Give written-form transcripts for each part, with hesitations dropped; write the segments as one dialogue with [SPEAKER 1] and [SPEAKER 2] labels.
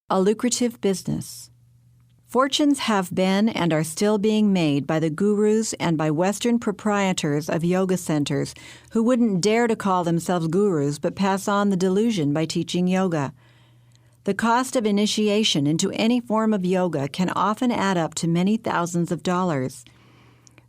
[SPEAKER 1] A lucrative business. Fortunes have been and are still being made by the gurus and by Western proprietors of yoga centers who wouldn't dare to call themselves gurus but pass on the delusion by teaching yoga. The cost of initiation into any form of yoga can often add up to many thousands of dollars.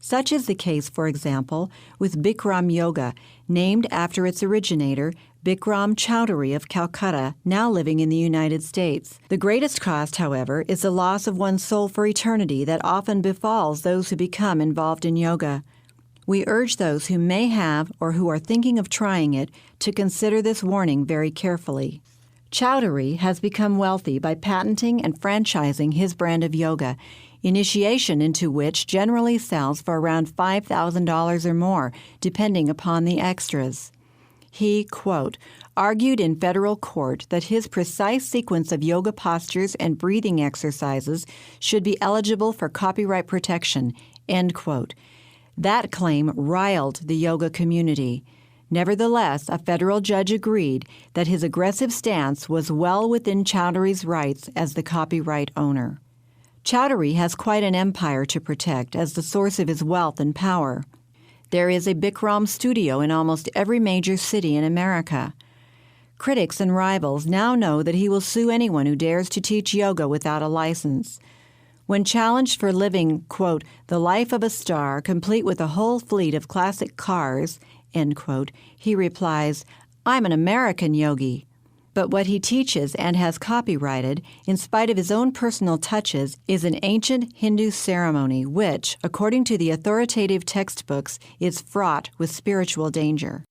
[SPEAKER 1] Such is the case, for example, with Bikram Yoga, named after its originator, Bikram Choudhury of Calcutta, now living in the United States. The greatest cost, however, is the loss of one's soul for eternity that often befalls those who become involved in yoga. We urge those who may have or who are thinking of trying it to consider this warning very carefully. Choudhury has become wealthy by patenting and franchising his brand of yoga, initiation into which generally sells for around $5,000 or more, depending upon the extras. He, quote, argued in federal court that his precise sequence of yoga postures and breathing exercises should be eligible for copyright protection, end quote. That claim riled the yoga community. Nevertheless, a federal judge agreed that his aggressive stance was well within Choudhury's rights as the copyright owner. Choudhury has quite an empire to protect as the source of his wealth and power. There is a Bikram studio in almost every major city in America. Critics and rivals now know that he will sue anyone who dares to teach yoga without a license. When challenged for living, quote, the life of a star complete with a whole fleet of classic cars, end quote, he replies, I'm an American yogi. But what he teaches and has copyrighted, in spite of his own personal touches, is an ancient Hindu ceremony which, according to the authoritative textbooks, is fraught with spiritual danger.